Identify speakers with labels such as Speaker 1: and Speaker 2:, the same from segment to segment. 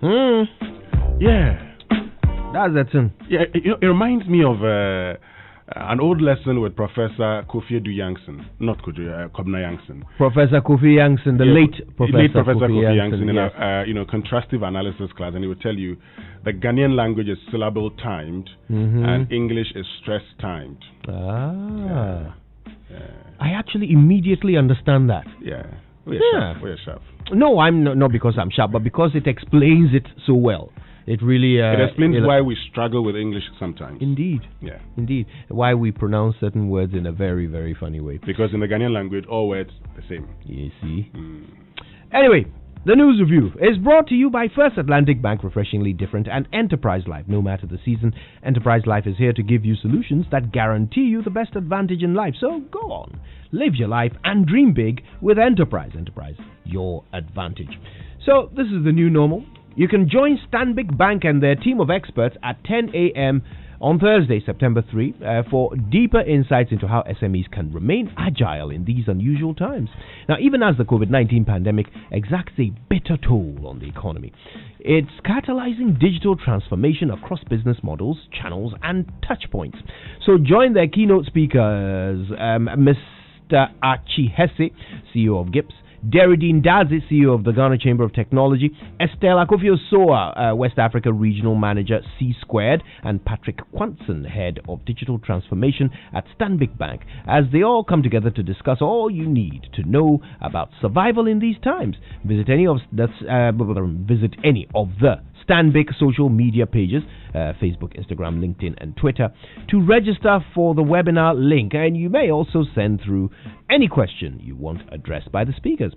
Speaker 1: Yeah.
Speaker 2: That's that thing.
Speaker 1: Yeah, it reminds me of an old lesson with Professor Kofi Yankson, not Kobna Yankson.
Speaker 2: Professor Kofi Yankson, the late Professor
Speaker 1: Kofi Yankson in
Speaker 2: yes.
Speaker 1: a contrastive analysis class, and he would tell you the Ghanaian language is syllable timed and English is stress timed.
Speaker 2: I actually immediately understand that.
Speaker 1: Yeah. We're sharp.
Speaker 2: No, I'm not because I'm sharp, but because it explains it so well. It really
Speaker 1: it explains why we struggle with English sometimes.
Speaker 2: Indeed.
Speaker 1: Yeah.
Speaker 2: Indeed. Why we pronounce certain words in a very, very funny way.
Speaker 1: Because in the Ghanaian language, all words the same.
Speaker 2: You see. Anyway, the news review is brought to you by First Atlantic Bank, refreshingly different, and Enterprise Life. No matter the season, Enterprise Life is here to give you solutions that guarantee you the best advantage in life. So go on, live your life and dream big with Enterprise. Enterprise, your advantage. So this is the new normal. You can join Stanbic Bank and their team of experts at 10 a.m. on Thursday, September 3, for deeper insights into how SMEs can remain agile in these unusual times. Now, even as the COVID-19 pandemic exacts a bitter toll on the economy, it's catalyzing digital transformation across business models, channels, and touchpoints. So join their keynote speakers, Mr. Archie Hesse, CEO of GIPS, Deridine Dazi, CEO of the Ghana Chamber of Technology, Estelle Akufo-Soa, West Africa Regional Manager, C Squared, and Patrick Quanson, Head of Digital Transformation at Stanbic Bank, as they all come together to discuss all you need to know about survival in these times. Visit any of the Stanbic social media pages, Facebook, Instagram, LinkedIn, and Twitter, to register for the webinar link. And you may also send through any question you want addressed by the speakers.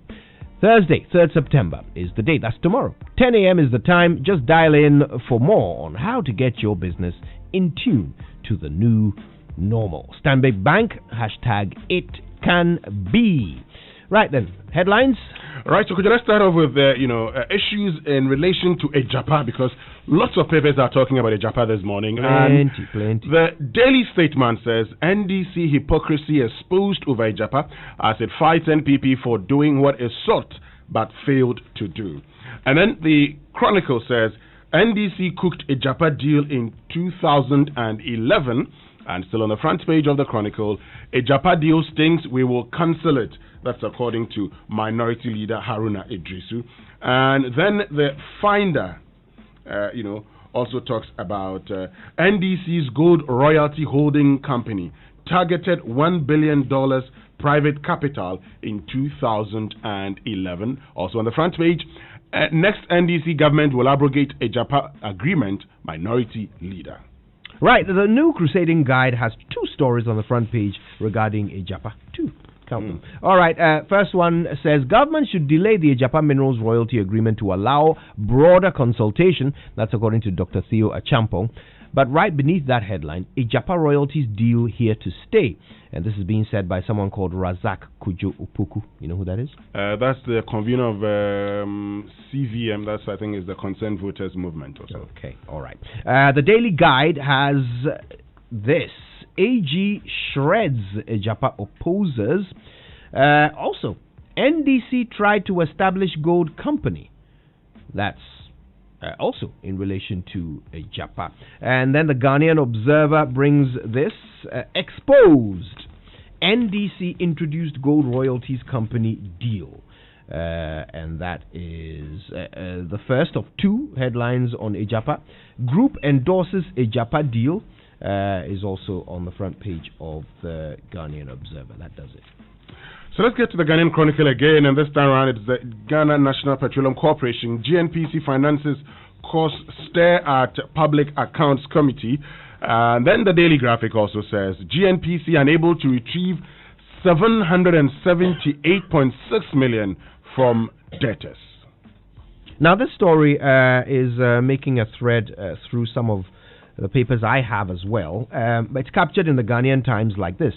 Speaker 2: Thursday, 3rd September is the date. That's tomorrow. 10 a.m. is the time. Just dial in for more on how to get your business in tune to the new normal. Stanbic Bank, #ItCanBe. Right then, headlines.
Speaker 1: Right, so could you let's start off with issues in relation to Ejapa, because lots of papers are talking about Ejapa this morning.
Speaker 2: Plenty.
Speaker 1: The Daily Statement says NDC hypocrisy exposed over Ejapa as it fights NPP for doing what it sought but failed to do. And then the Chronicle says NDC cooked Ejapa deal in 2011, and still on the front page of the Chronicle, Ejapa deal stinks, we will cancel it. That's according to Minority Leader Haruna Idrisu. And then the Finder, also talks about NDC's Gold Royalty Holding Company targeted $1 billion private capital in 2011. Also on the front page, next NDC government will abrogate Ejapa agreement, Minority Leader.
Speaker 2: Right, the New Crusading Guide has 2 stories on the front page regarding Ejapa. 2. Count them. All right, first one says government should delay the Ejapa Minerals royalty agreement to allow broader consultation. That's according to Dr. Theo Achampong. But right beneath that headline, Ejapa royalties deal here to stay. And this is being said by someone called Razak Kujo Upuku. You know who that is?
Speaker 1: That's the convener of CVM. That's, I think, is the Concerned Voters Movement or so.
Speaker 2: Okay, all right. The Daily Guide has this. AG shreds Ejapa opposers. Also, NDC tried to establish gold company. That's also in relation to Ejapa. And then the Ghanaian Observer brings this. Exposed. NDC introduced gold royalties company deal. And that is the first of 2 headlines on Ejapa. Group endorses Ejapa deal. Is also on the front page of the Ghanaian Observer. That does it.
Speaker 1: So let's get to the Ghanaian Chronicle again, and this time around it's the Ghana National Petroleum Corporation. GNPC finances cause stir at Public Accounts Committee. And then the Daily Graphic also says GNPC unable to retrieve 778.6 million from debtors. Now
Speaker 2: this story is making a thread through some of the papers I have as well. But it's captured in the Ghanaian Times like this.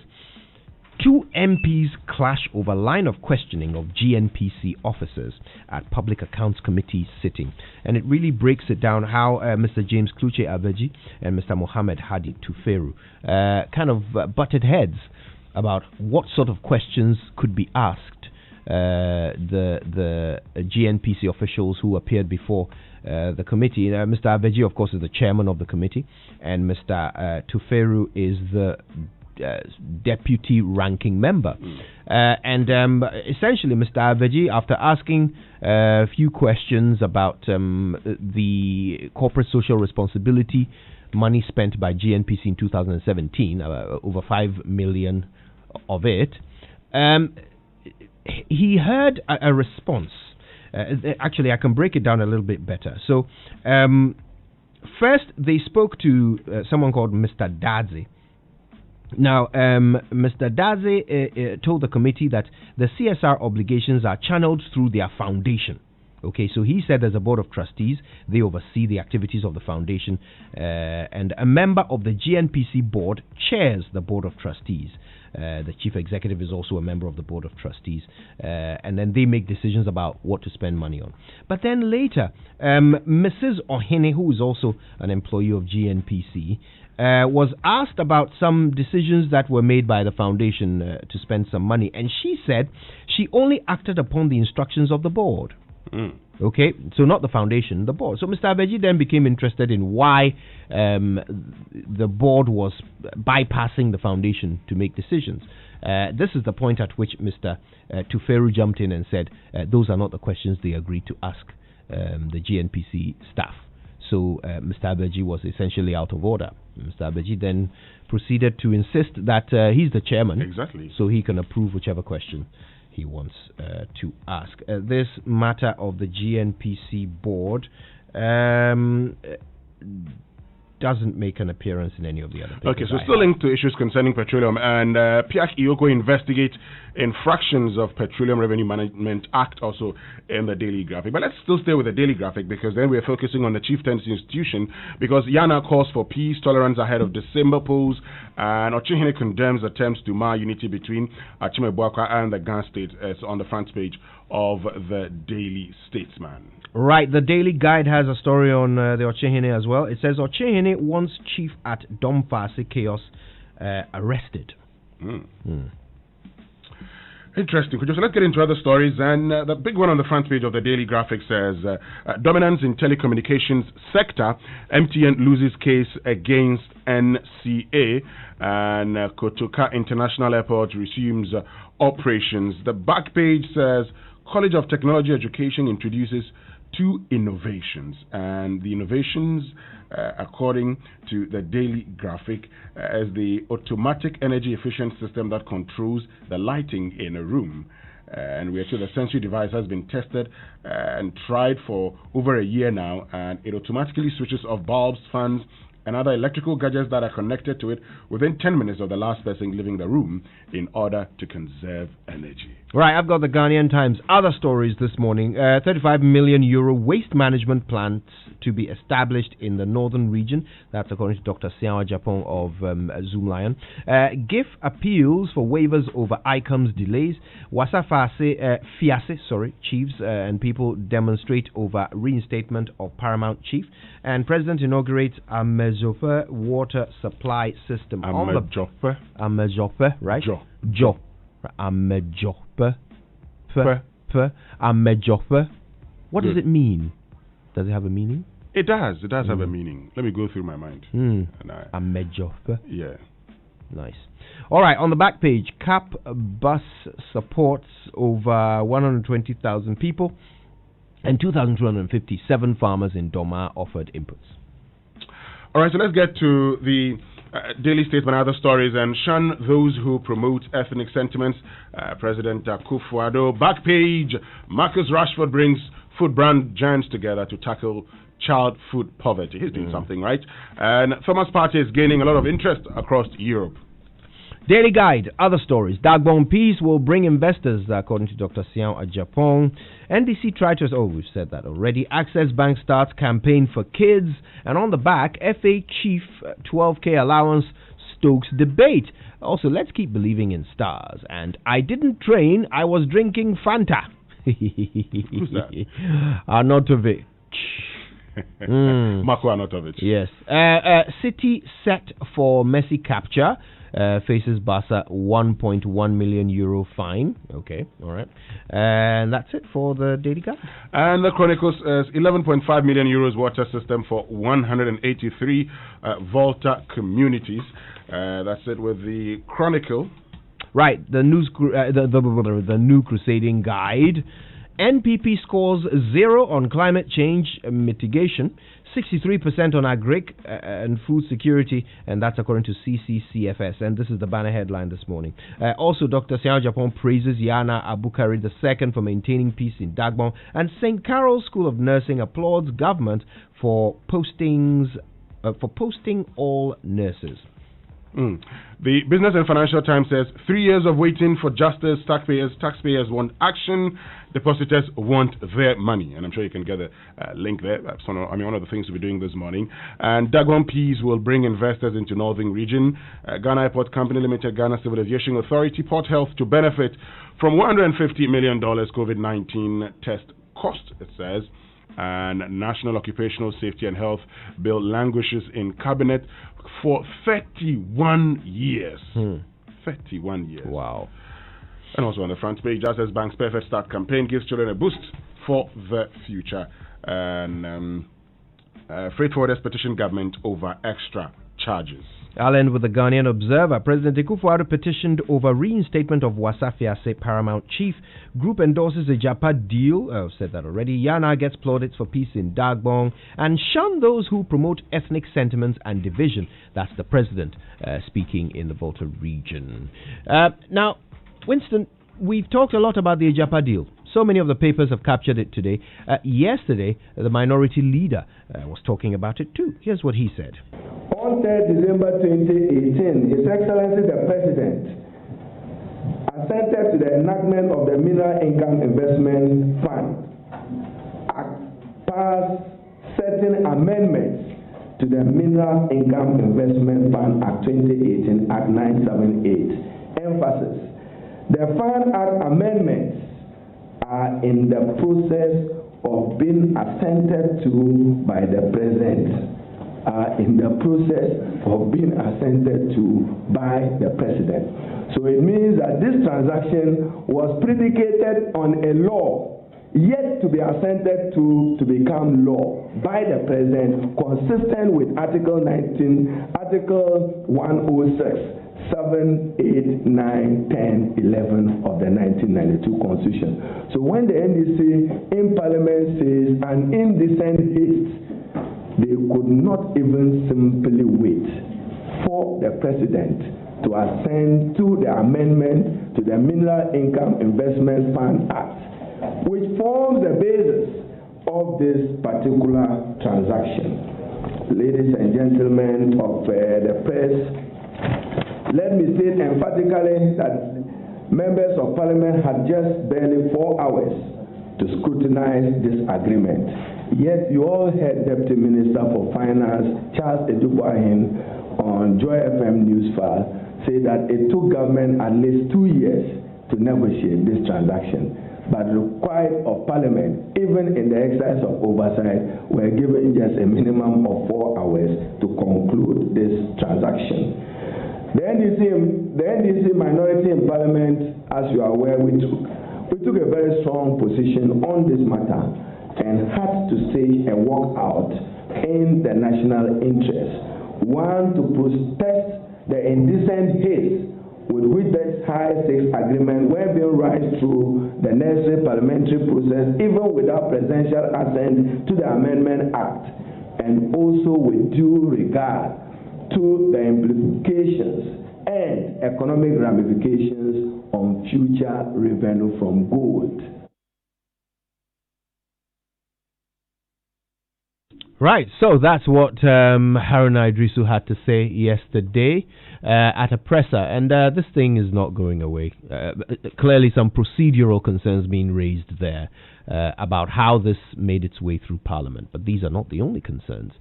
Speaker 2: 2 MPs clash over line of questioning of GNPC officers at Public Accounts Committee sitting. And it really breaks it down how Mr. James Kluche Abeji and Mr. Mohammed Hadi Tuferu kind of butted heads about what sort of questions could be asked the GNPC officials who appeared before the committee. Mr. Abeji, of course, is the chairman of the committee, and Mr. Tuferu is the deputy ranking member. Essentially, Mr. Abeji, after asking a few questions about the corporate social responsibility money spent by GNPC in 2017, over 5 million of it, he heard a response. Actually, I can break it down a little bit better. So, first, they spoke to someone called Mr. Dadze. Now, Mr. Dadze told the committee that the CSR obligations are channeled through their foundation. Okay, so he said there's a board of trustees, they oversee the activities of the foundation, and a member of the GNPC board chairs the board of trustees. The chief executive is also a member of the board of trustees, and then they make decisions about what to spend money on. But then later, Mrs. Ohene, who is also an employee of GNPC, was asked about some decisions that were made by the foundation to spend some money, and she said she only acted upon the instructions of the board. Okay, so not the foundation, the board. So Mr. Abeji then became interested in why the board was bypassing the foundation to make decisions. This is the point at which Mr. Tuferu jumped in and said, those are not the questions they agreed to ask the GNPC staff. So Mr. Abeji was essentially out of order. Mr. Abeji then proceeded to insist that he's the chairman.
Speaker 1: Exactly.
Speaker 2: So he can approve whichever question he wants to ask. This matter of the GNPC board doesn't make an appearance in any of the other papers.
Speaker 1: Okay, so still linked to issues concerning petroleum, and Piak Iyoko investigate infractions of Petroleum Revenue Management Act also in the Daily Graphic. But let's still stay with the Daily Graphic, because then we're focusing on the chieftaincy institution, because Yana calls for peace, tolerance ahead of December polls, and Ochihine condemns attempts to mar unity between Achime Boakwa and the Gan State. It's on the front page of the Daily Statesman.
Speaker 2: Right, the Daily Guide has a story on the Ochehene as well. It says Ochehene wants chief at Domfase Chaos arrested.
Speaker 1: Interesting. So let's get into other stories. And the big one on the front page of the Daily Graphic says, dominance in telecommunications sector, MTN loses case against NCA, and Kotoka International Airport resumes operations. The back page says, College of Technology Education introduces 2 innovations, and the innovations, according to the Daily Graphic, is the automatic energy efficient system that controls the lighting in a room. And we are told the sensory device has been tested and tried for over a year now, and it automatically switches off bulbs, fans, and other electrical gadgets that are connected to it within 10 minutes of the last person leaving the room in order to conserve energy.
Speaker 2: Right, I've got the Ghanaian Times other stories this morning. 35 million euro waste management plants to be established in the northern region. That's according to Dr. Siawa Japong of Zoomlion. GIF appeals for waivers over ICOM's delays. Fiase, chiefs and people demonstrate over reinstatement of Paramount Chief. And President inaugurates a Mezofe water supply system.
Speaker 1: Amejope,
Speaker 2: right?
Speaker 1: Jo.
Speaker 2: Amejope. Amejope. What does it mean? Does it have a meaning?
Speaker 1: It does. It does have a meaning. Let me go through my mind.
Speaker 2: Amejope.
Speaker 1: Yeah.
Speaker 2: Nice. All right, on the back page, CAP bus supports over 120,000 people, and 2,257 farmers in Doma offered inputs.
Speaker 1: All right, so let's get to the Daily Statesman and other stories, and shun those who promote ethnic sentiments. President Akufo-Addo. Back page, Marcus Rashford brings food brand giants together to tackle child food poverty. He's doing something, right? And Thomas Partey is gaining a lot of interest across Europe.
Speaker 2: Daily Guide, other stories. Dagbon Peace will bring investors, according to Dr. Siawa Japong. NDC Tritus, we've said that already. Access Bank starts campaign for kids. And on the back, FA Chief 12K allowance stokes debate. Also, let's keep believing in stars. And I didn't train, I was drinking Fanta.
Speaker 1: Who's that?
Speaker 2: Arnautovic.
Speaker 1: Marko Arnautovic.
Speaker 2: Yes. City set for Messi capture. Faces Barca 1.1 million euro fine. Okay, all right. And that's it for the Daily Guide.
Speaker 1: And the Chronicles 11.5 million euros water system for 183 Volta communities. That's it with the Chronicle.
Speaker 2: Right, the the new Crusading Guide. NPP scores 0 on climate change mitigation, 63% on agric and food security, and that's according to CCCFS. And this is the banner headline this morning. Also, Dr. Sian Japon praises Yana Abukari II for maintaining peace in Dagbon, and St. Carol's School of Nursing applauds government for posting all nurses.
Speaker 1: The Business and Financial Times says 3 years of waiting for justice. Taxpayers want action. Depositors want their money, and I'm sure you can get a link there. That's one of the things we'll be doing this morning. And Dagbon Peace will bring investors into Northern Region. Ghana Airport Company Limited, Ghana Civil Aviation Authority, Port Health to benefit from $150 million COVID-19 test cost, it says. And National Occupational Safety and Health Bill languishes in Cabinet for 31 years. 31 years.
Speaker 2: Wow.
Speaker 1: And also on the front page, Access Bank's Perfect Start campaign gives children a boost for the future. And freight forwarders petition government over extra charges.
Speaker 2: I'll end with the Ghanaian Observer. President Akufo-Addo petitioned over reinstatement of Wasafiase Paramount Chief. Group endorses a Japa deal. I've said that already. Yana gets plaudits for peace in Dagbon. And shun those who promote ethnic sentiments and division. That's the president speaking in the Volta region. Now, Winston, we've talked a lot about the Japa deal. So many of the papers have captured it today. Yesterday, the minority leader was talking about it too. Here's what he said.
Speaker 3: On 3rd December 2018, His Excellency the President assented to the enactment of the Mineral Income Investment Fund Act, passed certain amendments to the Mineral Income Investment Fund Act 2018, Act 978. Emphasis: the Fund Act amendments are in the process of being assented to by the President. So it means that this transaction was predicated on a law yet to be assented to become law by the President, consistent with Article 106, 7, 8, 9, 10, 11 of the 1992 Constitution. So when the NDC in Parliament says an indecent haste, they could not even simply wait for the President to assent to the amendment to the Mineral Income Investment Fund Act, which forms the basis of this particular transaction. Ladies and gentlemen of the press, let me state emphatically that members of Parliament had just barely 4 hours to scrutinize this agreement. Yet you all heard Deputy Minister for Finance Charles Edubuahin on Joy FM Newsfile say that it took government at least 2 years to negotiate this transaction, but required of Parliament, even in the exercise of oversight, were given just a minimum of 4 hours to conclude this transaction. The NDC minority in Parliament, as you are aware, we took a very strong position on this matter and had to stage a walkout in the national interest. One, to protest the indecent haste with which this high-stakes agreement were being rushed through the necessary parliamentary process, even without presidential assent to the Amendment Act, and also with due regard to the implications and economic ramifications on future revenue from gold.
Speaker 2: Right, so that's what Haruna Idrisu had to say yesterday at a presser, and this thing is not going away. Clearly some procedural concerns being raised there about how this made its way through Parliament, but these are not the only concerns.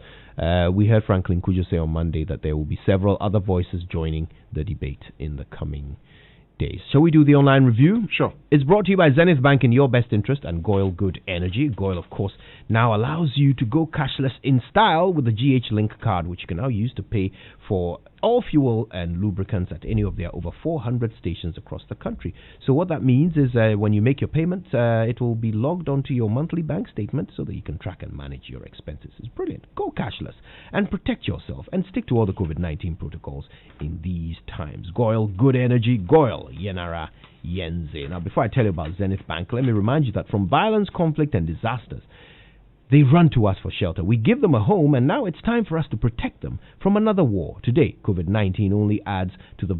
Speaker 2: We heard Franklin Kujo say on Monday that there will be several other voices joining the debate in the coming days. Shall we do the online review?
Speaker 1: Sure.
Speaker 2: It's brought to you by Zenith Bank in your best interest and Goyle Good Energy. Goyle, of course, now allows you to go cashless in style with the GH Link card, which you can now use to pay for all fuel and lubricants at any of their over 400 stations across the country. So what that means is when you make your payment, it will be logged onto your monthly bank statement so that you can track and manage your expenses. It's brilliant. Go cashless and protect yourself and stick to all the COVID-19 protocols in these times. Goyle Good Energy, Goyle Yenara Yenze. Now, before I tell you about Zenith Bank, let me remind you that from violence, conflict, and disasters, they run to us for shelter. We give them a home, and now it's time for us to protect them from another war. Today, COVID-19 only adds to the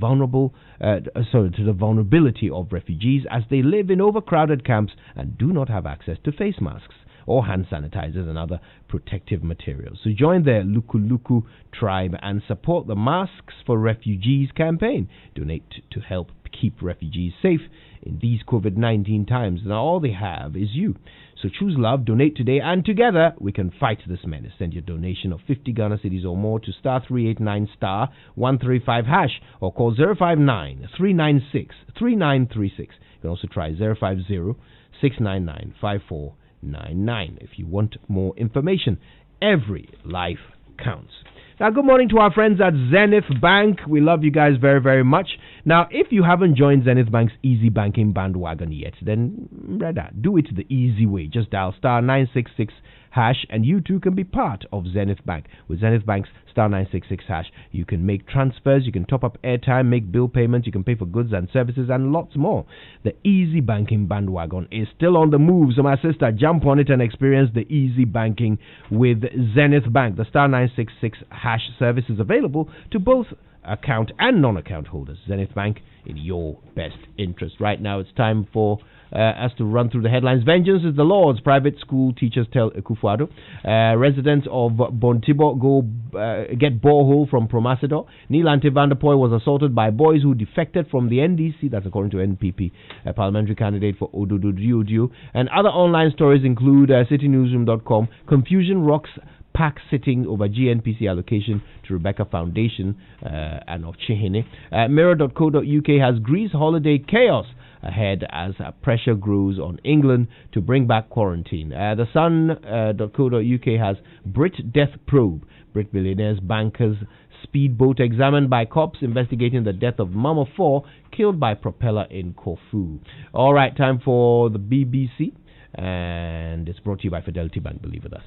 Speaker 2: vulnerability of refugees as they live in overcrowded camps and do not have access to face masks or hand sanitizers and other protective materials. So join the Luku tribe and support the Masks for Refugees campaign. Donate to help keep refugees safe in these COVID-19 times. Now all they have is you. So choose love, donate today, and together we can fight this menace. Send your donation of 50 Ghana cedis or more to *389 *135# or call 059 396 3936. You can also try 050 699 5499 if you want more information. Every life counts. Now, good morning to our friends at Zenith Bank. We love you guys very, very much. Now, if you haven't joined Zenith Bank's easy banking bandwagon yet, then rather do it the easy way. Just dial *966# and you too can be part of Zenith Bank. With Zenith Bank's *966#, you can make transfers, you can top up airtime, make bill payments, you can pay for goods and services, and lots more. The easy banking bandwagon is still on the move, so my sister, jump on it and experience the easy banking with Zenith Bank. The *966# service is available to both account and non-account holders. Zenith Bank, in your best interest. Right now, it's time for us to run through the headlines. Vengeance is the Lord's, private school teachers tell Akufo-Addo. Residents of Bontibo go get borehole from Promasidor. Neil Antivanderpoy was assaulted by boys who defected from the NDC, that's according to NPP, a parliamentary candidate for Odudu. And other online stories include citynewsroom.com, confusion rocks PAC sitting over GNPC allocation to Rebecca Foundation and of Chihine. Mirror.co.uk has Greece holiday chaos ahead as pressure grows on England to bring back quarantine. The Sun.co.uk has Brit death probe. Brit billionaires bankers speedboat examined by cops investigating the death of mom of 4 killed by propeller in Corfu. All right, time for the BBC, and it's brought to you by Fidelity Bank. Believe with us.